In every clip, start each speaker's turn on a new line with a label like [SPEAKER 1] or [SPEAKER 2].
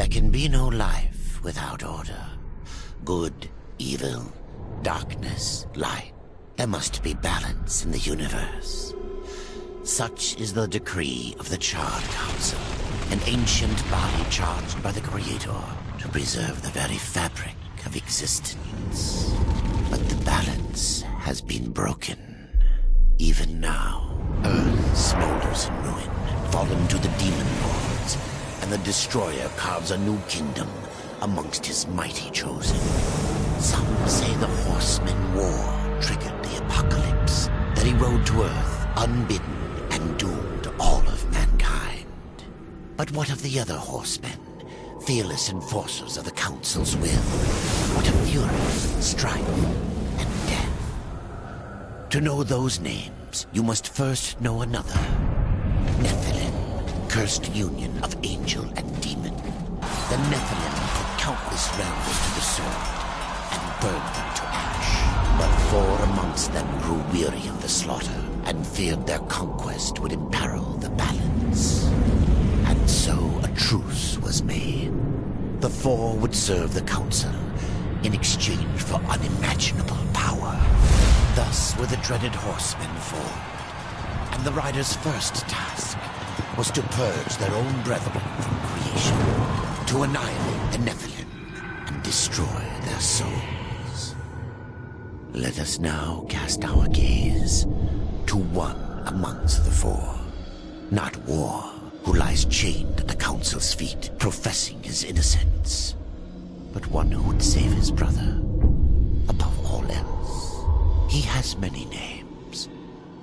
[SPEAKER 1] There can be no life without order. Good, evil, darkness, light. There must be balance in the universe. Such is the decree of the Charred Council, an ancient body charged by the Creator to preserve the very fabric of existence. But the balance has been broken. Even now, Earth smolders in ruin, fallen to the demon lords, and the Destroyer carves a new kingdom amongst his mighty chosen. Some say the Horseman War triggered the apocalypse, that he rode to Earth unbidden and doomed all of mankind. But what of the other horsemen, fearless enforcers of the Council's will? What of fury, strife, and death? To know those names, you must first know another. Nephilim, cursed union of angel and demon. The Nephilim put countless realms to the sword and burned them to ash. But 4 amongst them grew weary of the slaughter and feared their conquest would imperil the balance. And so a truce was made. The 4 would serve the Council in exchange for unimaginable power. Thus were the dreaded horsemen formed, and the riders' first task was to purge their own brethren from creation, to annihilate the Nephilim and destroy their souls. Let us now cast our gaze to one amongst the 4, not War, who lies chained at the Council's feet, professing his innocence, but one who would save his brother above all else. He has many names: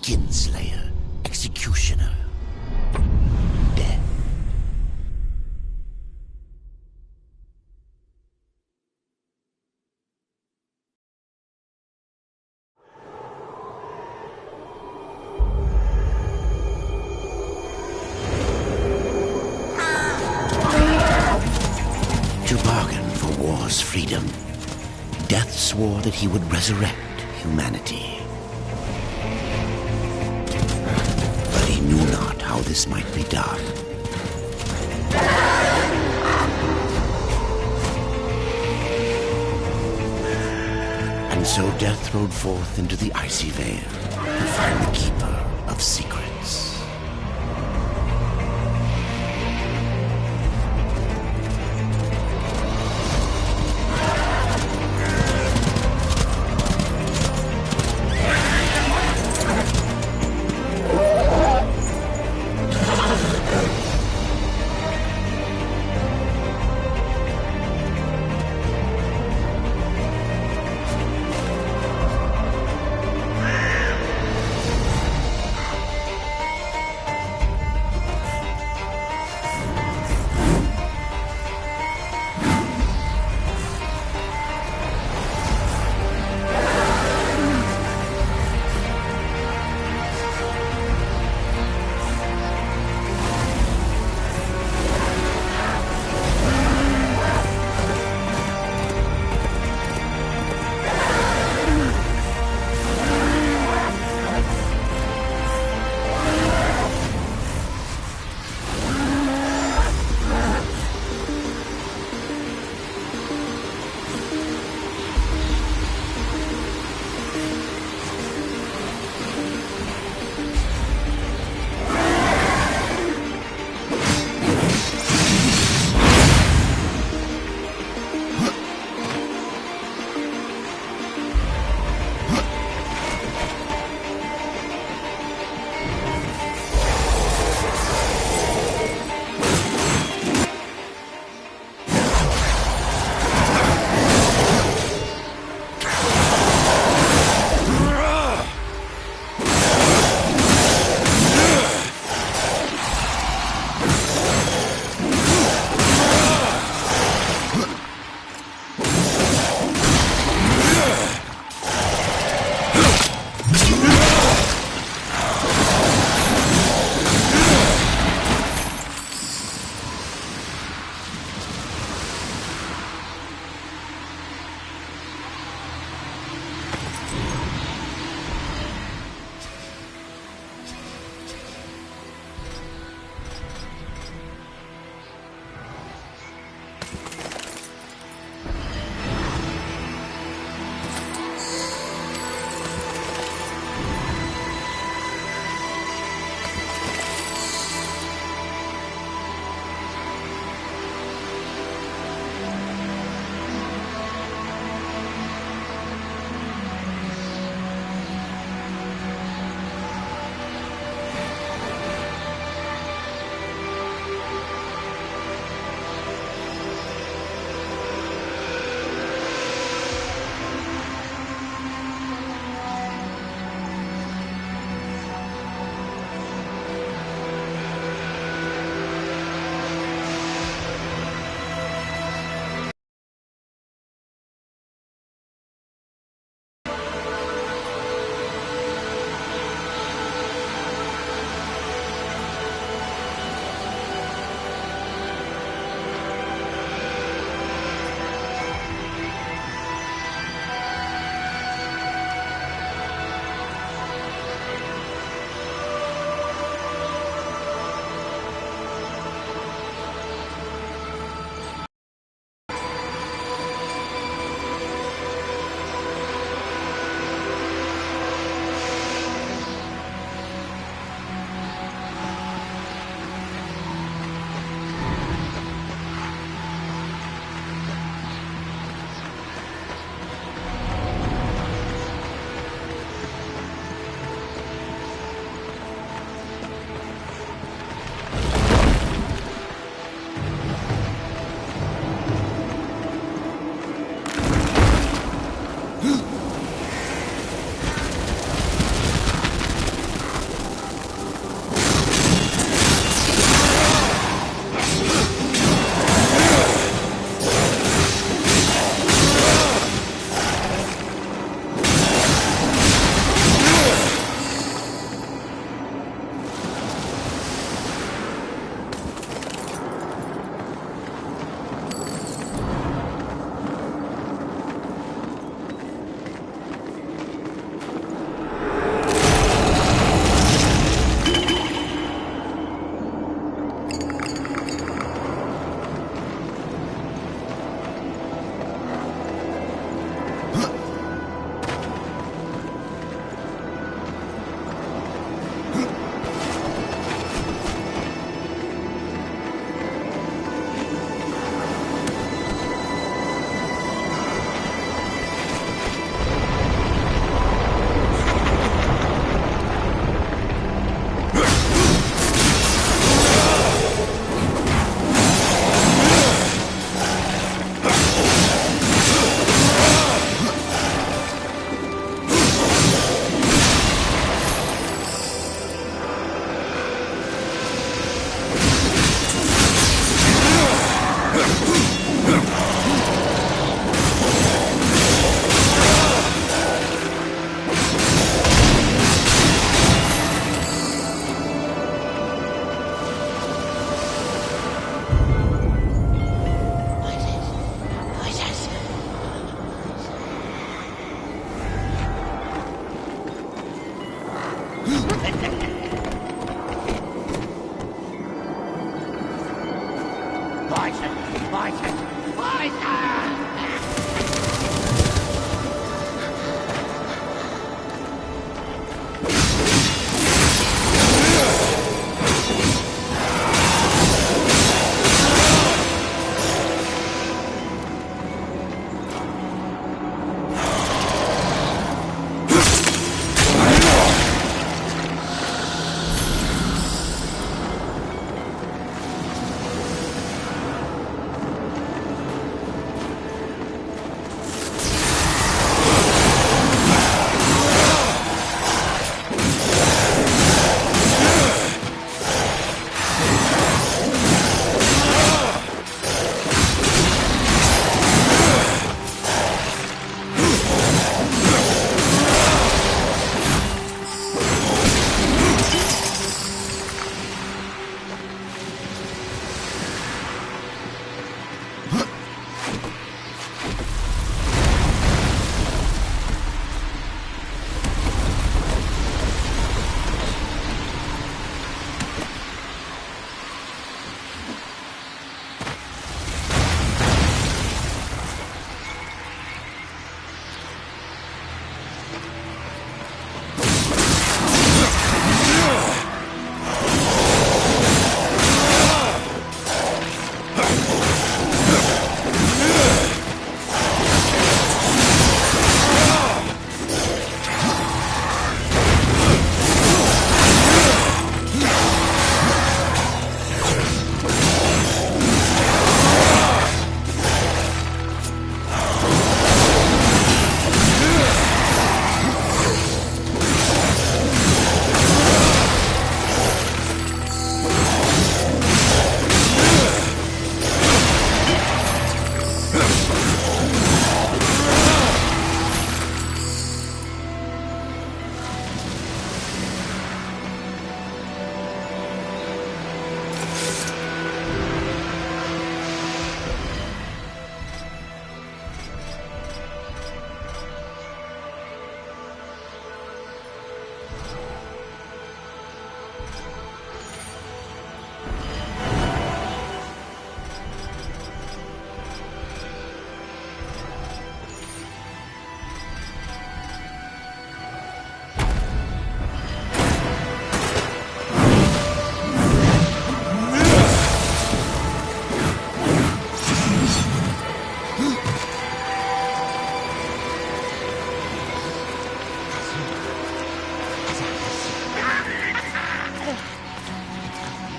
[SPEAKER 1] Kinslayer, Executioner, Death. To bargain for war's freedom, Death swore that he would resurrect humanity. But he knew not how this might be done. And so Death rode forth into the icy veil to find the Keeper of Secrets.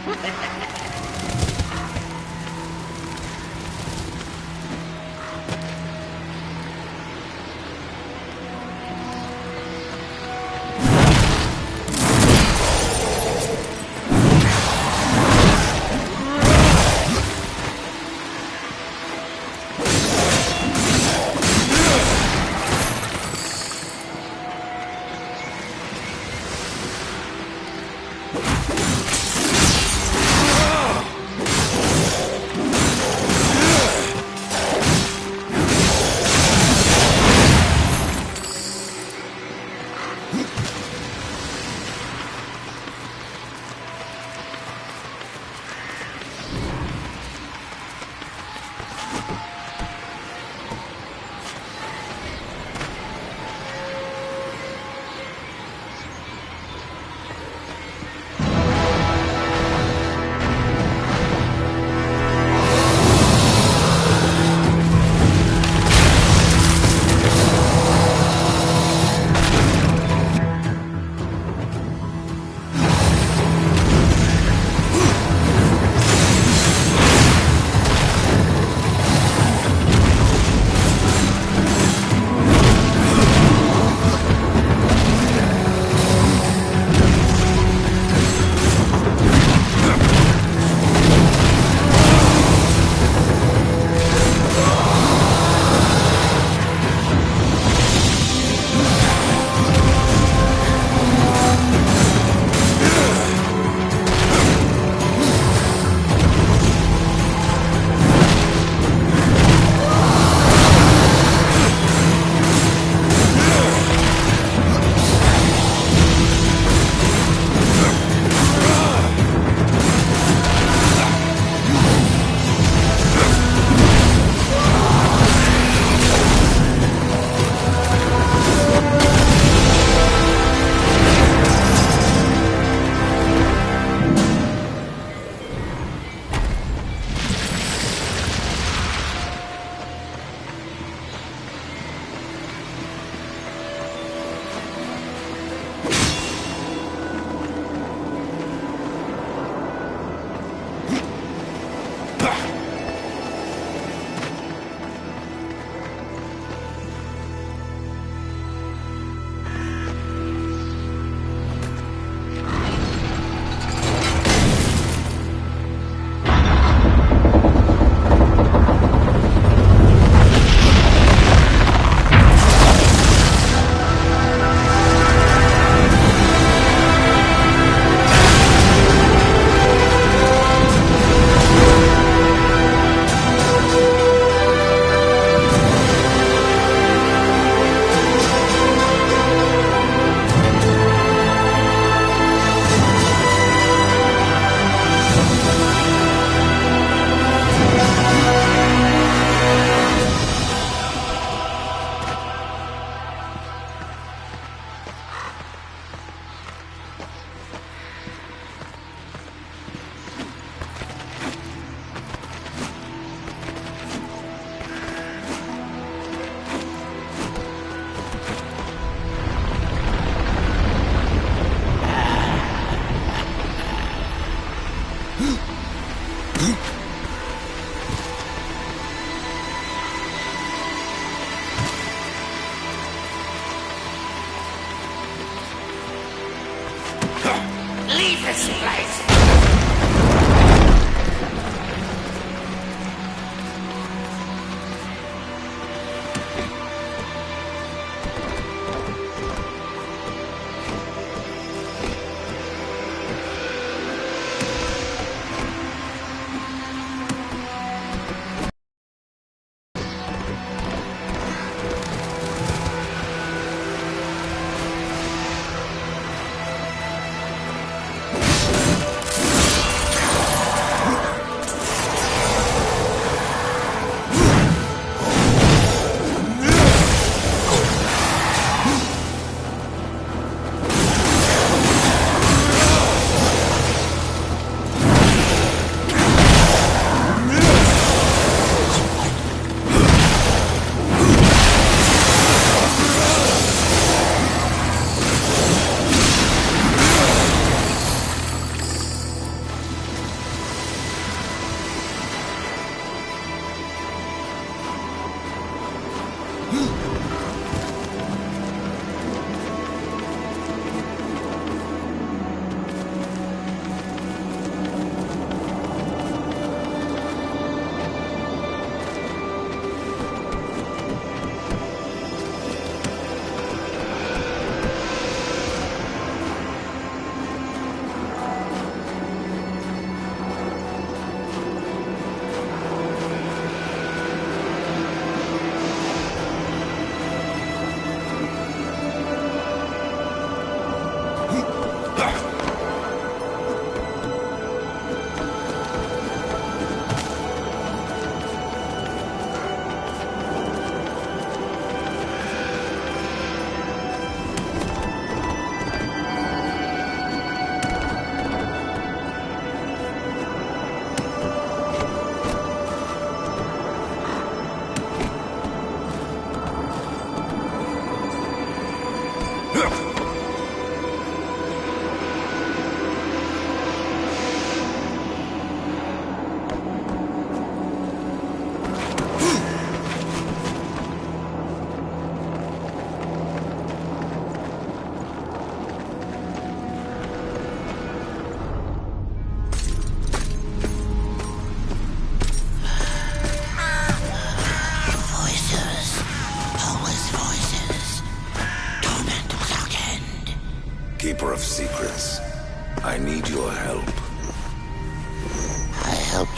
[SPEAKER 2] this place!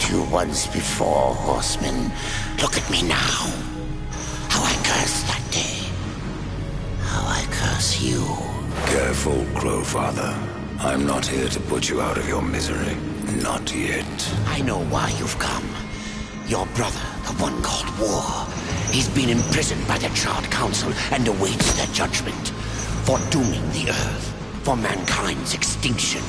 [SPEAKER 1] cursed you once before, horseman. Look at me now. How I cursed that day. How I curse you.
[SPEAKER 3] Careful, Crowfather. I'm not here to put you out of your misery. Not yet.
[SPEAKER 1] I know why you've come. Your brother, the one called War, he's been imprisoned by the Charred Council and awaits their judgment for dooming the Earth, for mankind's extinction.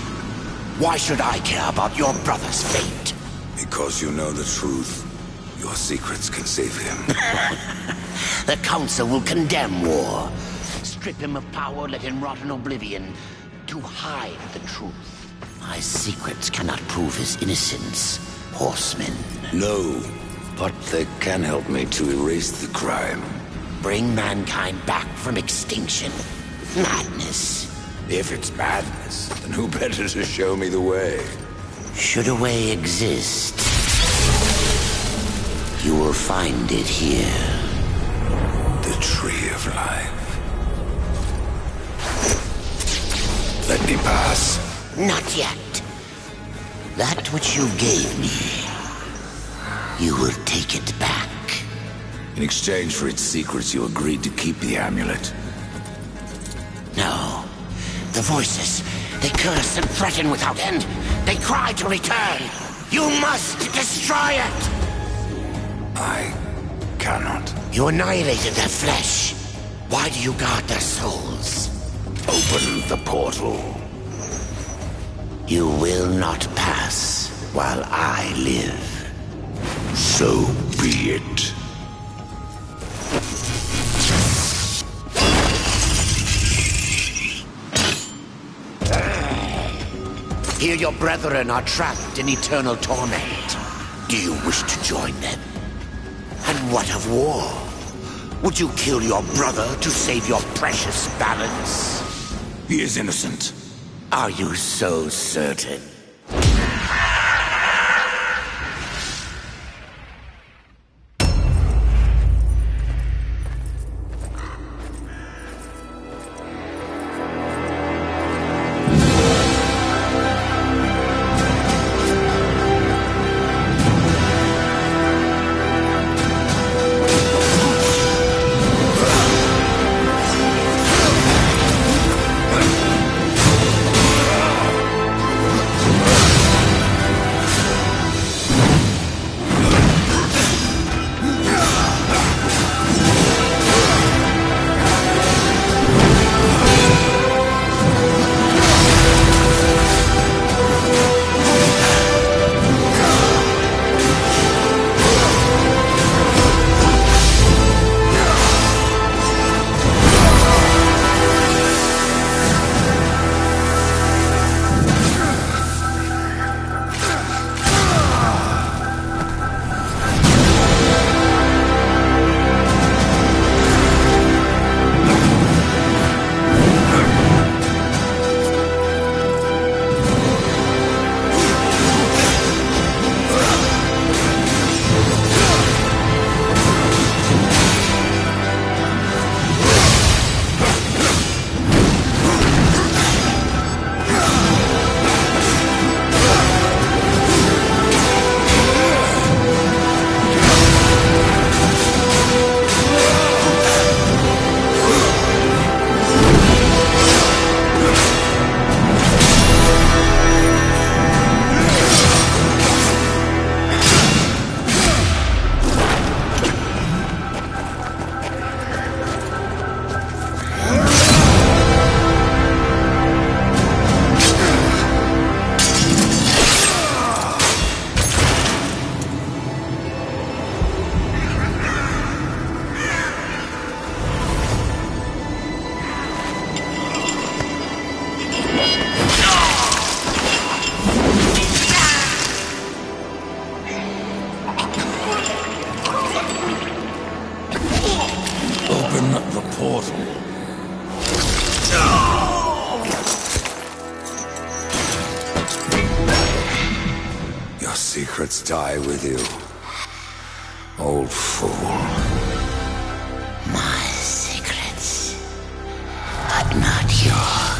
[SPEAKER 1] Why should I care about your brother's fate?
[SPEAKER 3] Because you know the truth. Your secrets can save him.
[SPEAKER 1] The Council will condemn War. Strip him of power, let him rot in oblivion, to hide the truth. My secrets cannot prove his innocence, horseman.
[SPEAKER 3] No, but they can help me to erase the crime.
[SPEAKER 1] Bring mankind back from extinction. Madness.
[SPEAKER 3] If it's madness, then who better to show me the way?
[SPEAKER 1] Should a way exist, you will find it here.
[SPEAKER 3] The Tree of Life. Let me pass.
[SPEAKER 1] Not yet. That which you gave me, you will take it back.
[SPEAKER 3] In exchange for its secrets, you agreed to keep the amulet.
[SPEAKER 1] No. The voices, they curse and threaten without end. They cry to return. You must destroy it!
[SPEAKER 3] I cannot.
[SPEAKER 1] You annihilated their flesh. Why do you guard their souls?
[SPEAKER 3] Open the portal.
[SPEAKER 1] You will not pass while I live.
[SPEAKER 3] So be it.
[SPEAKER 1] Here your brethren are trapped in eternal torment. Do you wish to join them? And what of War? Would you kill your brother to save your precious balance?
[SPEAKER 3] He is innocent.
[SPEAKER 1] Are you so certain?
[SPEAKER 3] Secrets die with you, old fool.
[SPEAKER 1] My secrets, but not yours.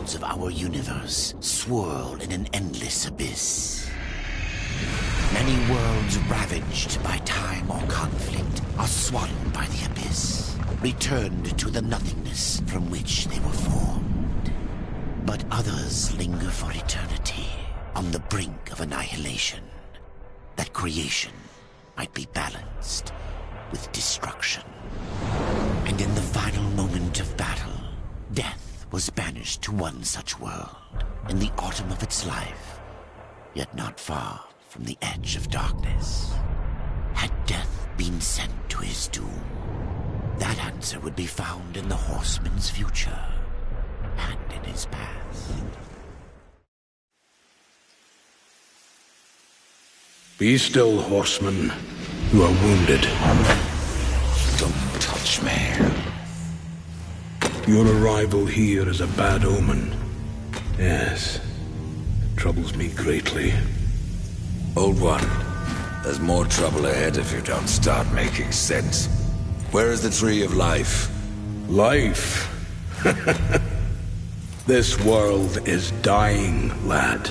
[SPEAKER 1] worlds of our universe swirl in an endless abyss. Many worlds ravaged by time or conflict are swallowed by the abyss, returned to the nothingness from which they were formed. But others linger for eternity on the brink of annihilation, that creation might be balanced with destruction. And in the final moment of battle, death was banished to one such world in the autumn of its life, yet not far from the edge of darkness. Had death been sent to his doom, that answer would be found in the horseman's future and in his past.
[SPEAKER 4] Be still, horseman. You are wounded.
[SPEAKER 3] Don't touch me.
[SPEAKER 4] Your arrival here is a bad omen. Yes. It troubles me greatly.
[SPEAKER 3] Old one, there's more trouble ahead if you don't start making sense. Where is the tree of life?
[SPEAKER 4] Life? This world is dying, lad.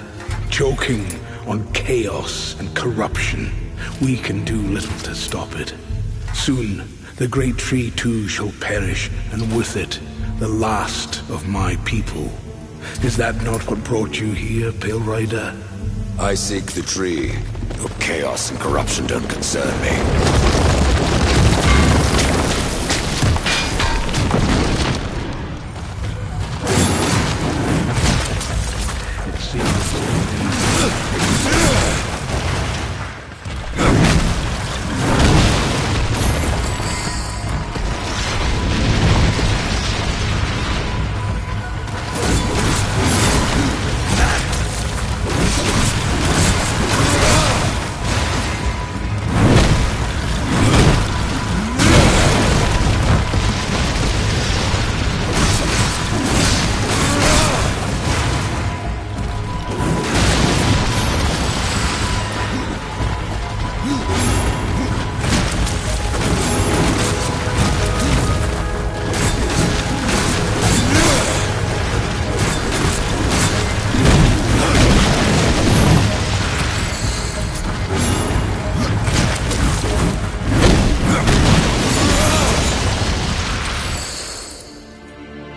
[SPEAKER 4] Choking on chaos and corruption. We can do little to stop it. Soon, the great tree too shall perish, and with it, the last of my people. Is that not what brought you here, Pale Rider?
[SPEAKER 3] I seek the tree. Your chaos and corruption don't concern me.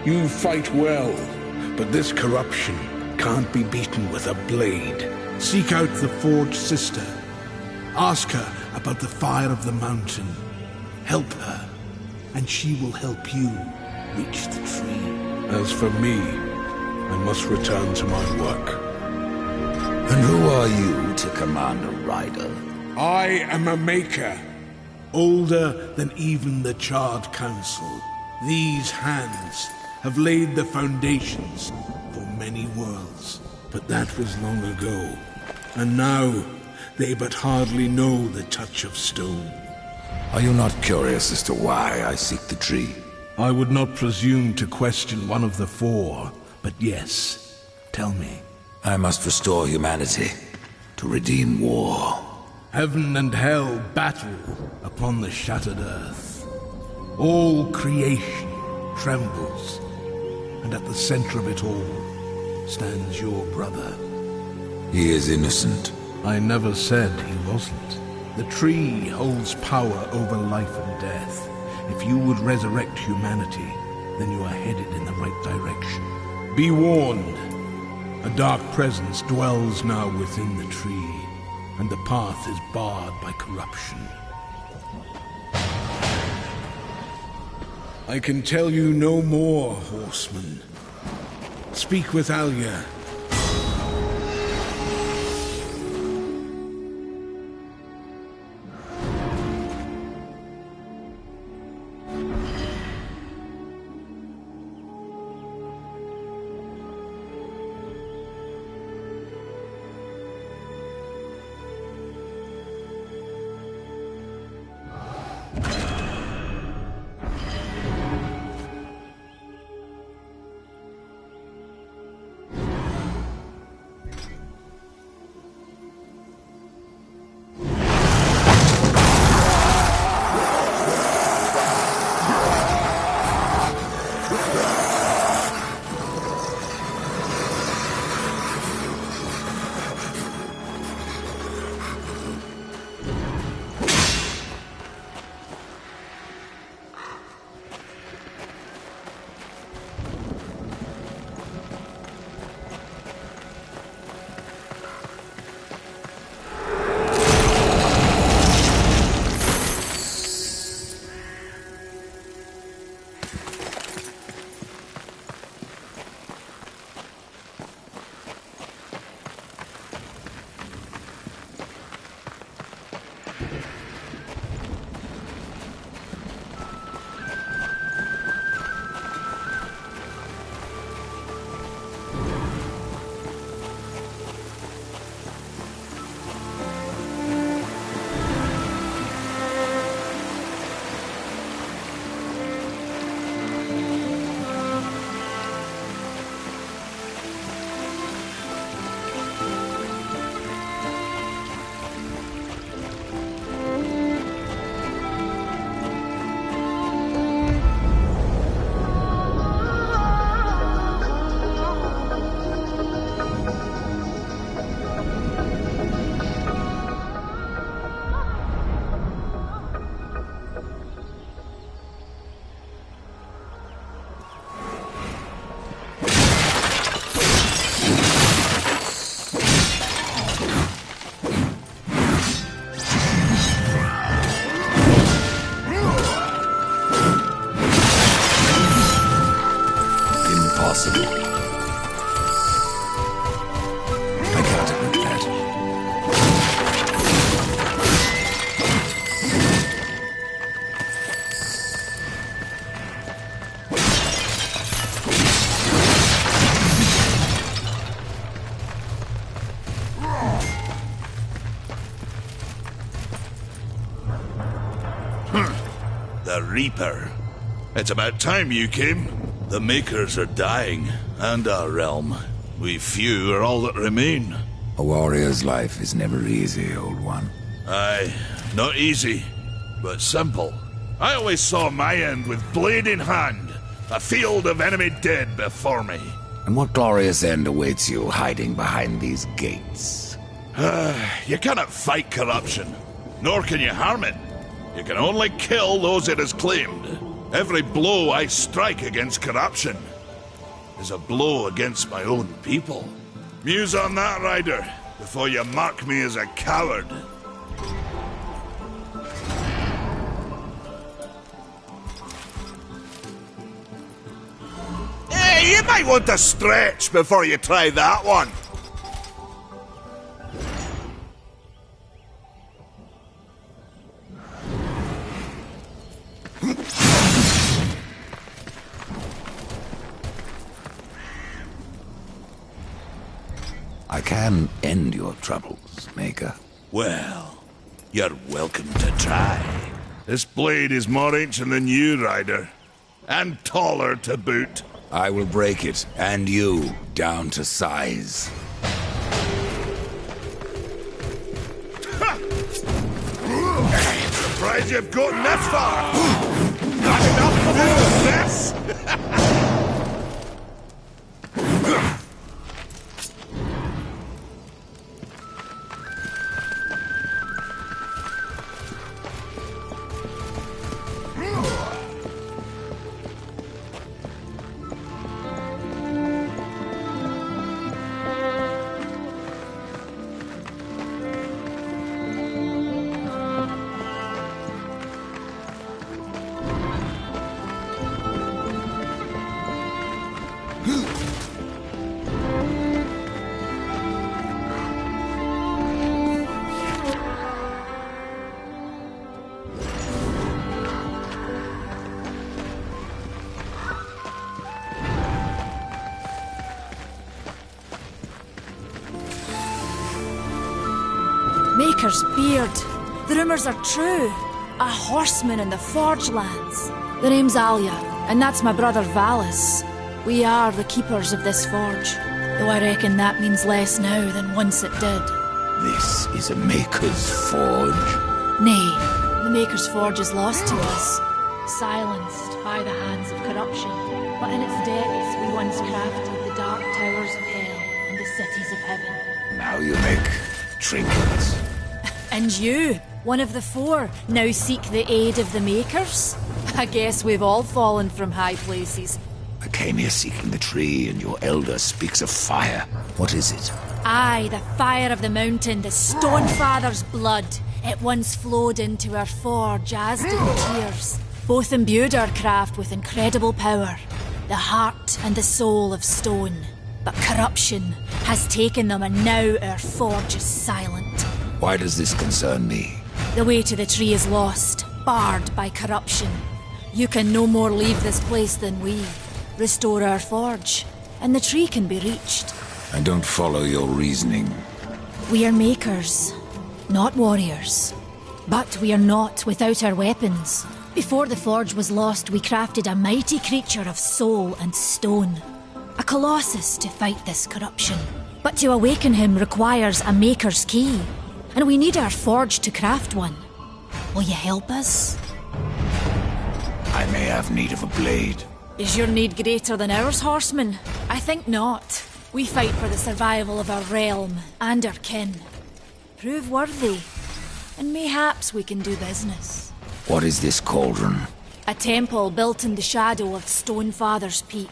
[SPEAKER 4] You fight well, but this corruption can't be beaten with a blade. Seek out the Forge Sister. Ask her about the fire of the mountain. Help her, and she will help you reach the tree. As for me, I must return to my work.
[SPEAKER 3] And who are you to command a rider?
[SPEAKER 4] I am a maker, older than even the Charred Council. These hands have laid the foundations for many worlds. But that was long ago, and now they but hardly know the touch of stone.
[SPEAKER 3] Are you not curious as to why I seek the tree?
[SPEAKER 4] I would not presume to question one of the four, but yes, tell me.
[SPEAKER 3] I must restore humanity, to redeem war.
[SPEAKER 4] Heaven and hell battle upon the shattered earth. All creation trembles, and at the center of it all stands your brother.
[SPEAKER 3] He is innocent.
[SPEAKER 4] I never said he wasn't. The tree holds power over life and death. If you would resurrect humanity, then you are headed in the right direction. Be warned. A dark presence dwells now within the tree, and the path is barred by corruption. I can tell you no more, horseman. Speak with Alia.
[SPEAKER 5] the Reaper. It's about time you came. The Makers are dying, and our realm. We few are all that remain.
[SPEAKER 3] A warrior's life is never easy, old one.
[SPEAKER 5] Aye, not easy, but simple. I always saw my end with blade in hand, a field of enemy dead before me.
[SPEAKER 3] And what glorious end awaits you hiding behind these gates?
[SPEAKER 5] You cannot fight corruption, nor can you harm it. You can only kill those it has claimed. Every blow I strike against corruption is a blow against my own people. Muse on that, Ryder, before you mark me as a coward. Hey, you might want to stretch before you try that one.
[SPEAKER 3] I can end your troubles, Maker.
[SPEAKER 5] Well, you're welcome to try. This blade is more ancient than you, Ryder. And taller to boot.
[SPEAKER 3] I will break it, and you, down to size.
[SPEAKER 5] Surprised you've gotten this far! Not enough to do this!
[SPEAKER 6] Maker's beard. The rumors are true. A horseman in the Forge lands. The name's Alia, and that's my brother Valis. We are the keepers of this forge, though I reckon that means less now than once it did.
[SPEAKER 3] This is a Maker's forge?
[SPEAKER 6] Nay, the Maker's forge is lost to us, silenced by the hands of corruption. But in its depths we once crafted the dark towers of hell and the cities of heaven.
[SPEAKER 3] Now you make trinkets.
[SPEAKER 6] And you, one of the four, now seek the aid of the Makers? I guess we've all fallen from high places.
[SPEAKER 3] I came here seeking the tree, and your elder speaks of fire. What is it?
[SPEAKER 6] Aye, the fire of the mountain, the Stonefather's blood. It once flowed into our forge, as did tears. Both imbued our craft with incredible power, the heart and the soul of stone. But corruption has taken them, and now our forge is silent.
[SPEAKER 3] Why does this concern me?
[SPEAKER 6] The way to the tree is lost, barred by corruption. You can no more leave this place than we. Restore our forge, and the tree can be reached.
[SPEAKER 3] I don't follow your reasoning.
[SPEAKER 6] We are makers, not warriors. But we are not without our weapons. Before the forge was lost, we crafted a mighty creature of soul and stone. A colossus to fight this corruption. But to awaken him requires a maker's key. And we need our forge to craft one. Will you help us?
[SPEAKER 3] I may have need of a blade.
[SPEAKER 6] Is your need greater than ours, horseman? I think not. We fight for the survival of our realm and our kin. Prove worthy, and mayhaps we can do business.
[SPEAKER 3] What is this cauldron?
[SPEAKER 6] A temple built in the shadow of Stonefather's Peak.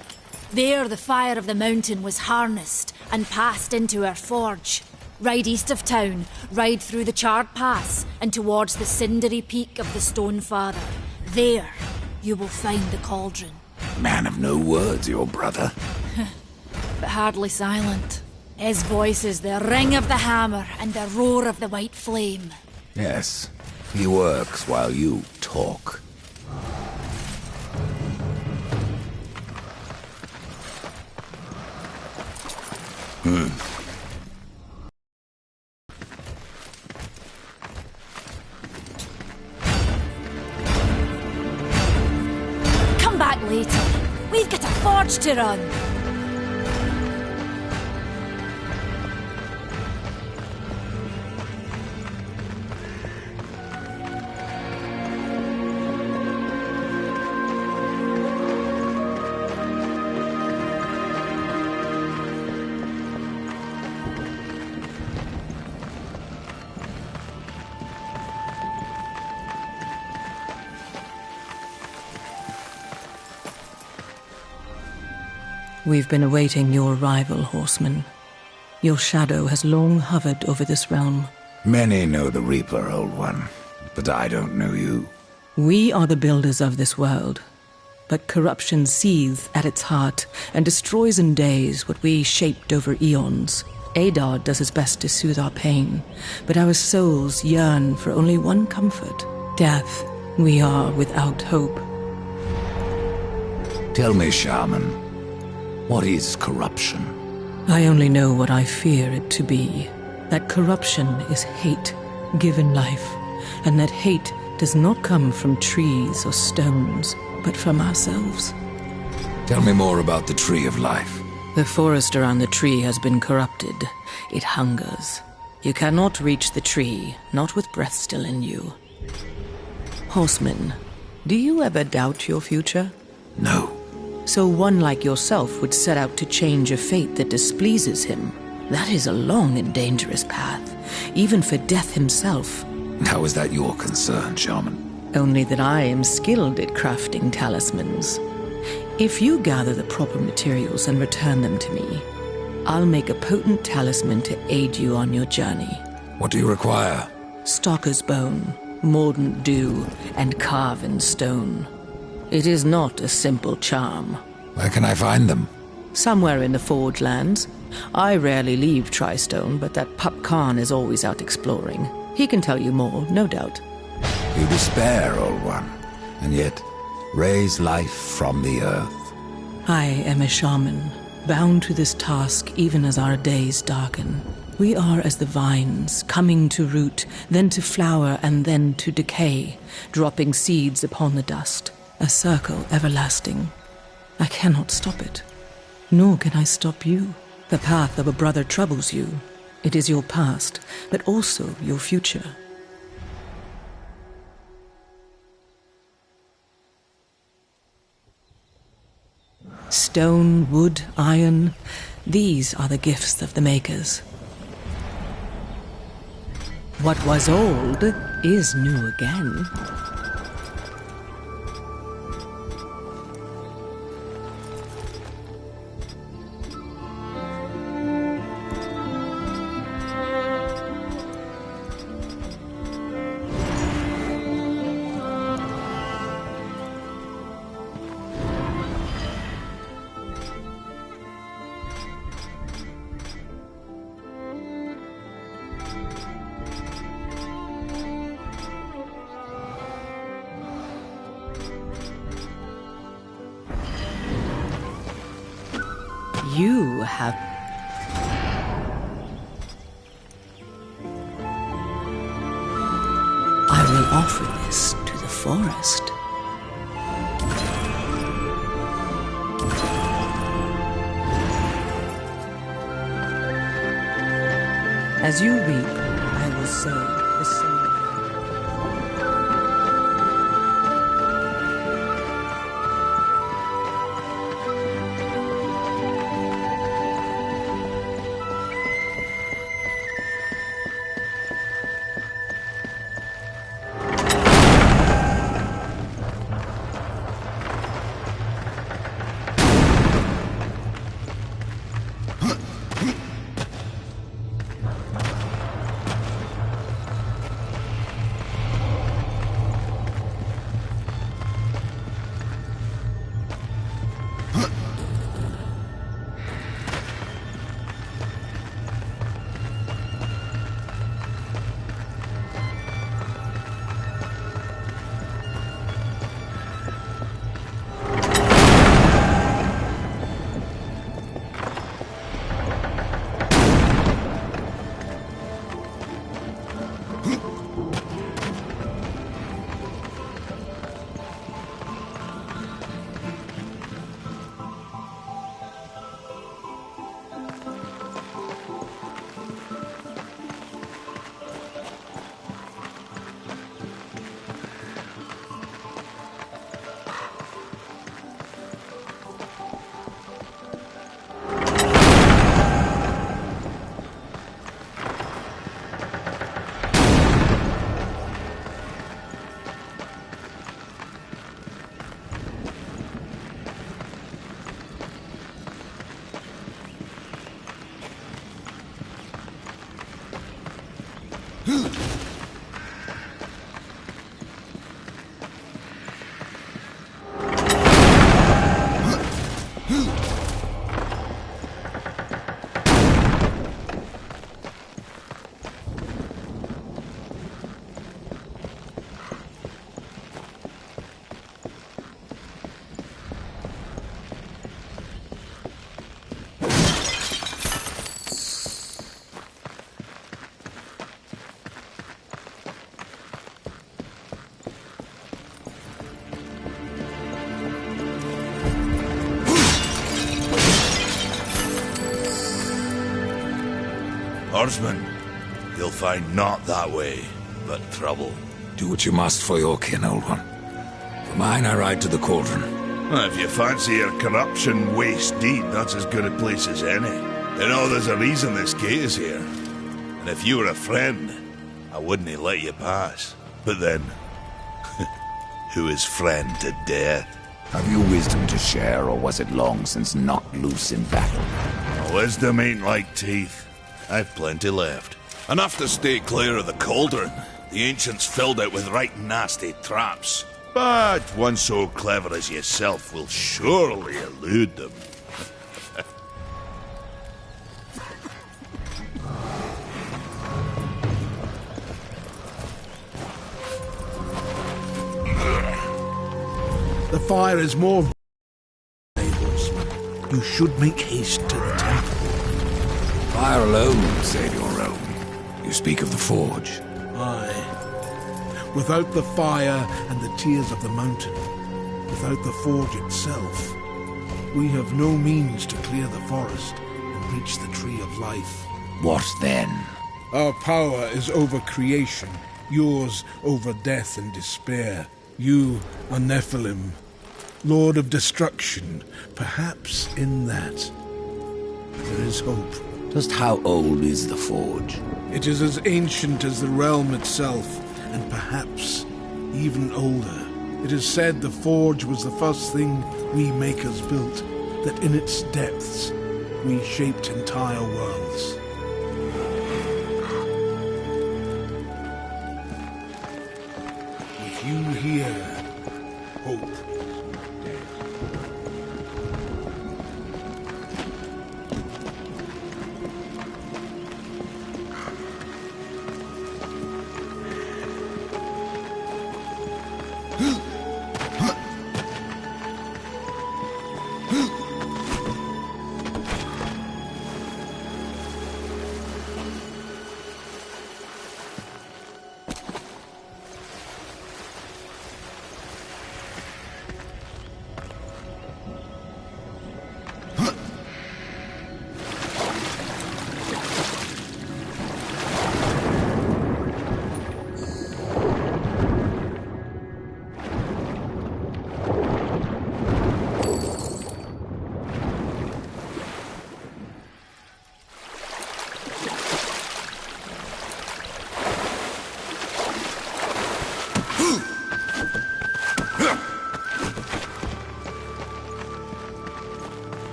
[SPEAKER 6] There the fire of the mountain was harnessed and passed into our forge. Ride east of town, ride through the charred pass and towards the cindery peak of the Stonefather. There, you will find the cauldron.
[SPEAKER 3] Man of no words, your brother.
[SPEAKER 6] But hardly silent. His voice is the ring of the hammer and the roar of the white flame.
[SPEAKER 3] Yes, he works while you talk.
[SPEAKER 6] later. We've got a forge to run.
[SPEAKER 7] We've been awaiting your arrival, horseman. Your shadow has long hovered over this realm.
[SPEAKER 3] Many know the Reaper, Old One, but I don't know you.
[SPEAKER 7] We are the builders of this world, but corruption seethes at its heart and destroys in days what we shaped over eons. Adar does his best to soothe our pain, but our souls yearn for only one comfort: death. We are without hope.
[SPEAKER 3] Tell me, Shaman, what is corruption?
[SPEAKER 7] I only know what I fear it to be. That corruption is hate given life, and that hate does not come from trees or stones, but from ourselves.
[SPEAKER 3] Tell me more about the Tree of Life.
[SPEAKER 7] The forest around the tree has been corrupted. It hungers. You cannot reach the tree, not with breath still in you. Horseman, do you ever doubt your future?
[SPEAKER 3] No.
[SPEAKER 7] So one like yourself would set out to change a fate that displeases him. That is a long and dangerous path, even for death himself.
[SPEAKER 3] How is that your concern, Shaman?
[SPEAKER 7] Only that I am skilled at crafting talismans. If you gather the proper materials and return them to me, I'll make a potent talisman to aid you on your journey.
[SPEAKER 3] What do you require?
[SPEAKER 7] Stalker's bone, mordant dew, and carven stone. It is not a simple charm.
[SPEAKER 3] Where can I find them?
[SPEAKER 7] Somewhere in the Forge Lands. I rarely leave Tristone, but that pup Khan is always out exploring. He can tell you more, no doubt.
[SPEAKER 3] You despair, Old One, and yet raise life from the earth.
[SPEAKER 7] I am a shaman, bound to this task even as our days darken. We are as the vines, coming to root, then to flower, and then to decay, dropping seeds upon the dust. A circle everlasting. I cannot stop it, nor can I stop you. The path of a brother troubles you. It is your past, but also your future. Stone, wood, iron, these are the gifts of the makers. What was old is new again. You have... I will offer this to the forest. As you reap, I will sow the same.
[SPEAKER 5] Horseman, you'll find naught that way, but trouble.
[SPEAKER 3] Do what you must for your kin, old one. For mine, I ride to the cauldron.
[SPEAKER 5] Well, if you fancy your corruption waist deep, that's as good a place as any. You know, there's a reason this gate is here. And if you were a friend, I wouldn't let you pass. But then, who is friend to death?
[SPEAKER 8] Have you wisdom to share, or was it long since knocked loose in battle?
[SPEAKER 5] Wisdom ain't like teeth. I've plenty left. Enough to stay clear of the cauldron. The ancients filled it with right nasty traps. But one so clever as yourself will surely elude them.
[SPEAKER 4] The fire is more horseman. You should make haste to the temple.
[SPEAKER 3] Fire alone save your realm. You speak of the forge.
[SPEAKER 4] Aye. Without the fire and the tears of the mountain, without the forge itself, we have no means to clear the forest and reach the tree of life.
[SPEAKER 8] What then?
[SPEAKER 4] Our power is over creation, yours over death and despair. You are Nephilim, Lord of Destruction. Perhaps in that there is hope.
[SPEAKER 8] Just how old is the forge?
[SPEAKER 4] It is as ancient as the realm itself, and perhaps even older. It is said the forge was the first thing we makers built, that in its depths we shaped entire worlds. With you here, hope.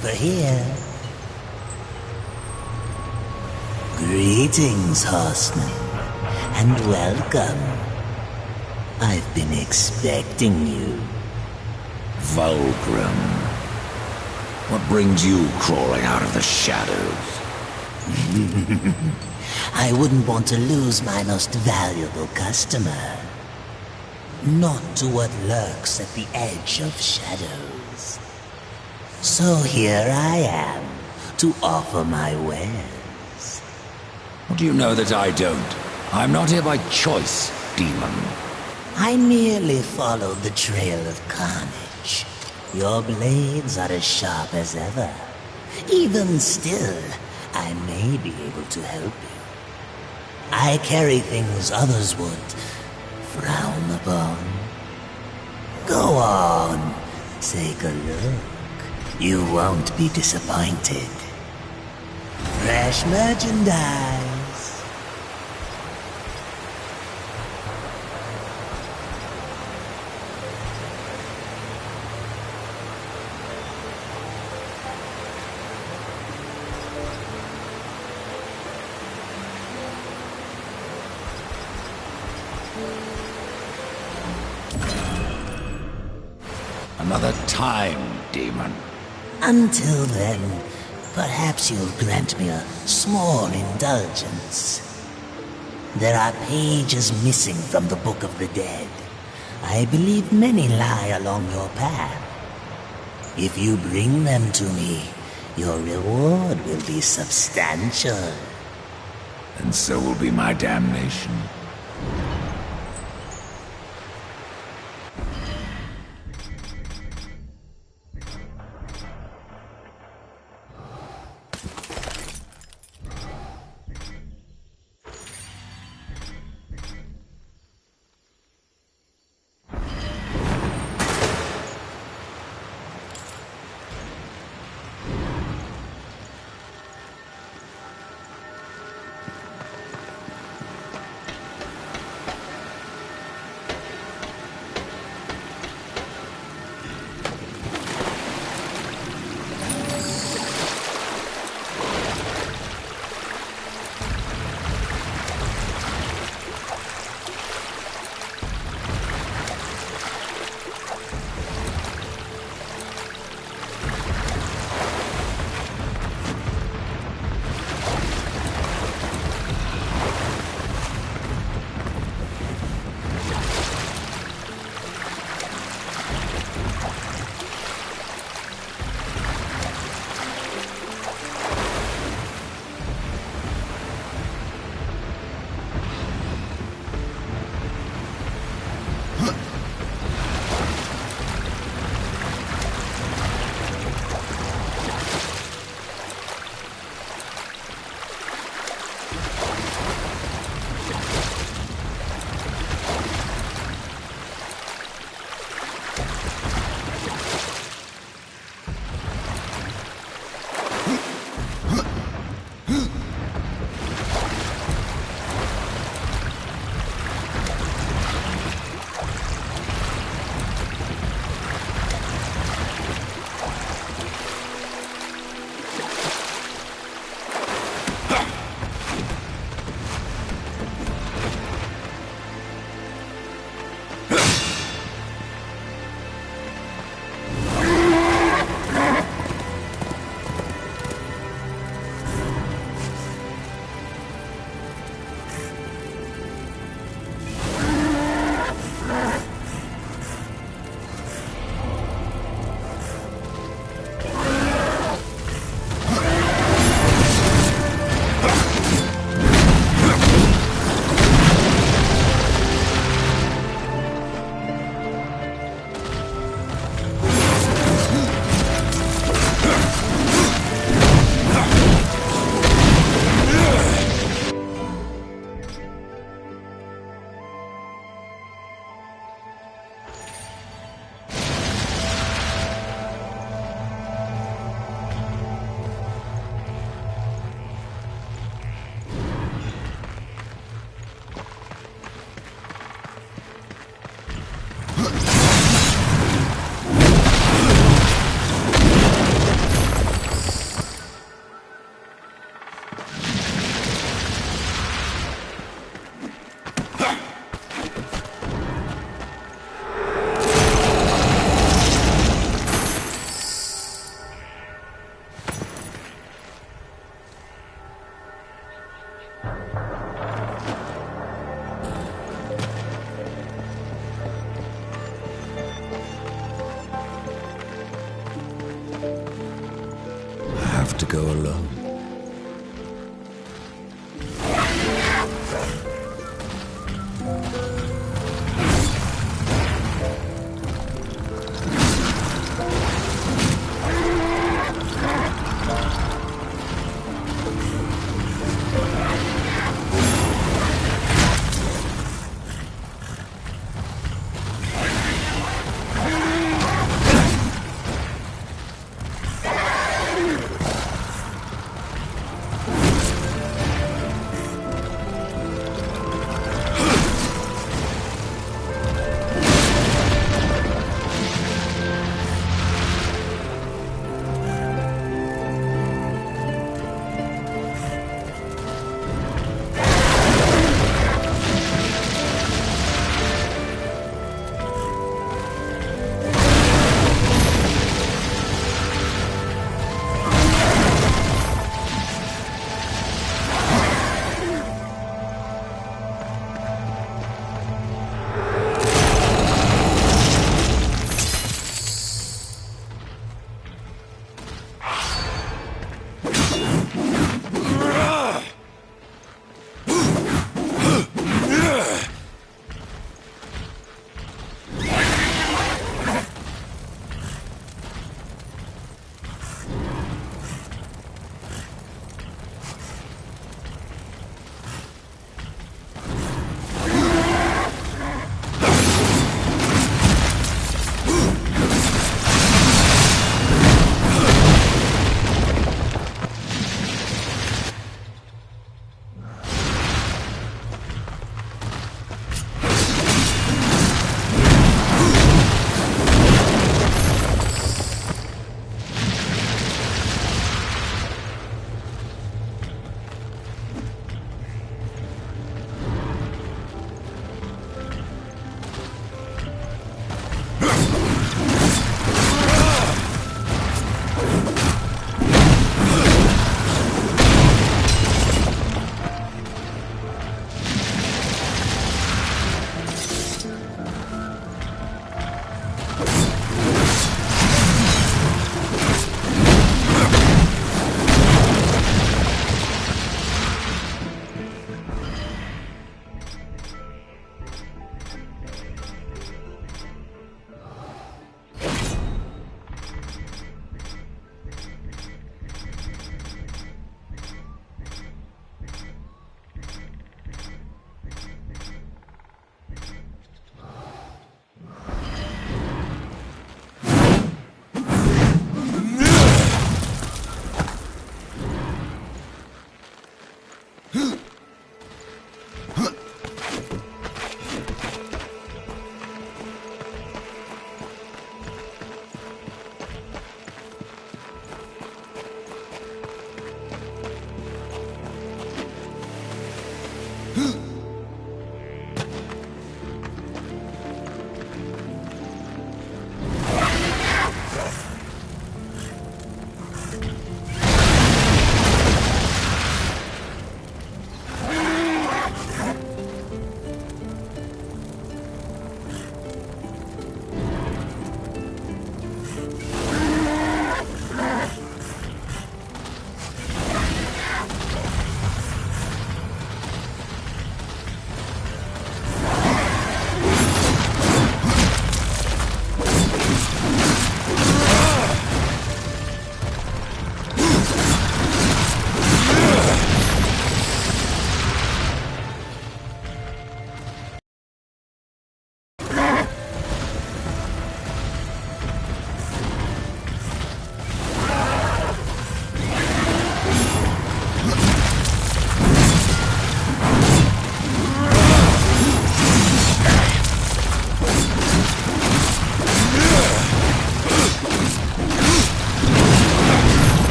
[SPEAKER 9] over here. Greetings, horseman, and welcome. I've been expecting you.
[SPEAKER 8] Vulgrim. What brings you crawling out of the shadows?
[SPEAKER 9] I wouldn't want to lose my most valuable customer. Not to what lurks at the edge of shadows. So here I am, to offer my wares.
[SPEAKER 8] What do you know that I don't? I'm not here by choice, demon.
[SPEAKER 9] I merely followed the trail of carnage. Your blades are as sharp as ever. Even still, I may be able to help you. I carry things others would frown upon. Go on, take a look. You won't be disappointed. Fresh merchandise.
[SPEAKER 8] Another time, demon.
[SPEAKER 9] Until then, perhaps you'll grant me a small indulgence. There are pages missing from the Book of the Dead. I believe many lie along your path. If you bring them to me, your reward will be substantial.
[SPEAKER 8] And so will be my damnation.
[SPEAKER 3] to go alone.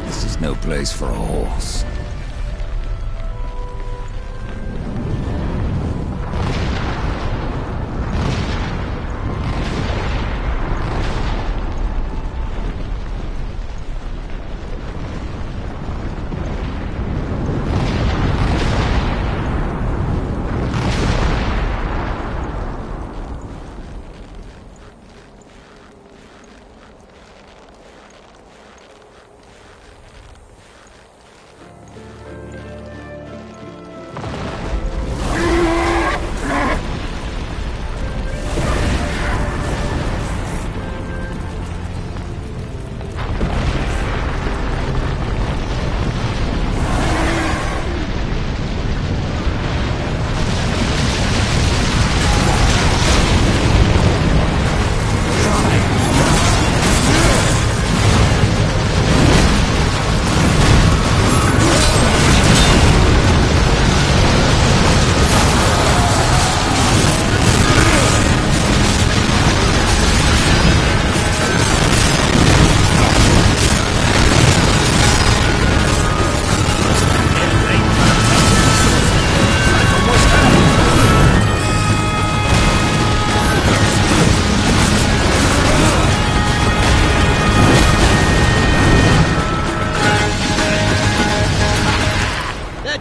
[SPEAKER 8] This is no place for a horse.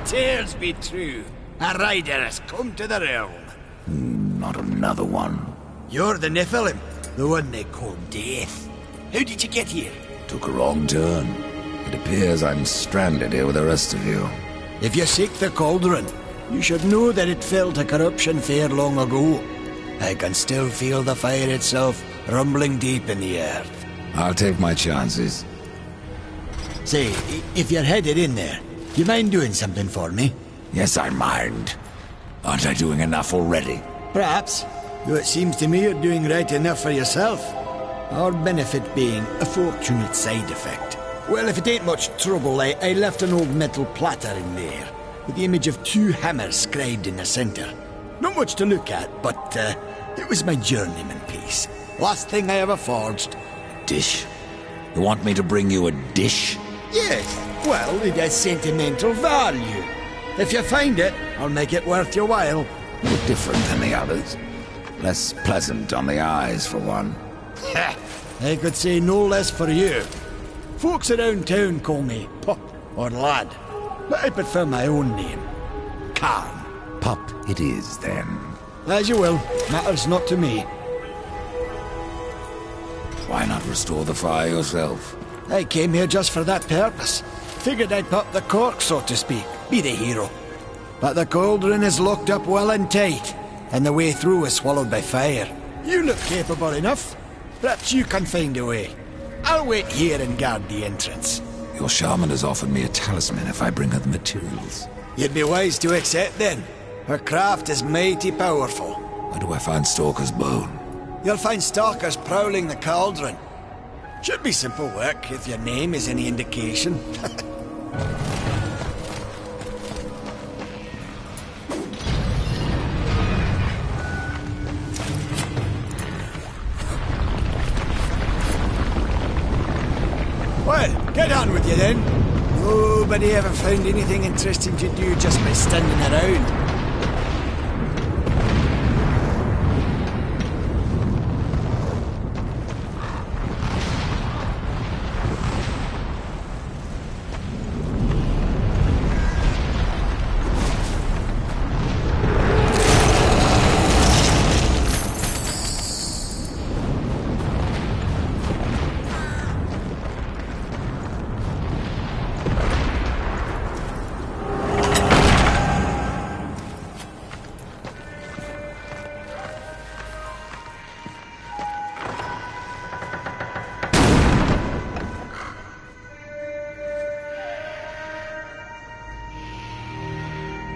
[SPEAKER 2] Tales be true. A rider has come to the realm.
[SPEAKER 8] Not another one.
[SPEAKER 2] You're the Nephilim, the one they call Death. How did you get here?
[SPEAKER 8] Took a wrong turn. It appears I'm stranded here with the rest of you.
[SPEAKER 2] If you seek the cauldron, you should know that it fell to corruption fair long ago. I can still feel the fire itself rumbling deep in the earth.
[SPEAKER 8] I'll take my chances.
[SPEAKER 2] Say, if you're headed in there, you mind doing something for me?
[SPEAKER 8] Yes, I mind. Aren't I doing enough already?
[SPEAKER 2] Perhaps. Though it seems to me you're doing right enough for yourself. Our benefit being a fortunate side effect. Well, if it ain't much trouble, I left an old metal platter in there, with the image of 2 hammers scribed in the center. Not much to look at, but it was my journeyman piece. Last thing I ever forged.
[SPEAKER 8] Dish? You want me to bring you a dish?
[SPEAKER 2] Yes, well, it has sentimental value. If you find it, I'll make it worth your while.
[SPEAKER 8] No different than the others. Less pleasant on the eyes, for one.
[SPEAKER 2] I could say no less for you. Folks around town call me Pup or Lad, but I prefer my own name. Calm.
[SPEAKER 8] Pup it is, then.
[SPEAKER 2] As you will. Matters not to me.
[SPEAKER 8] Why not restore the fire yourself?
[SPEAKER 2] I came here just for that purpose. Figured I'd pop the cork, so to speak. Be the hero. But the cauldron is locked up well and tight, and the way through is swallowed by fire. You look capable enough. Perhaps you can find a way. I'll wait here and guard the entrance.
[SPEAKER 8] Your shaman has offered me a talisman if I bring her the materials.
[SPEAKER 2] You'd be wise to accept then. Her craft is mighty powerful.
[SPEAKER 8] Where do I find Stalker's bone?
[SPEAKER 2] You'll find stalkers prowling the cauldron. Should be simple work, if your name is any indication. Well, get on with you then. Nobody ever found anything interesting to do just by standing around.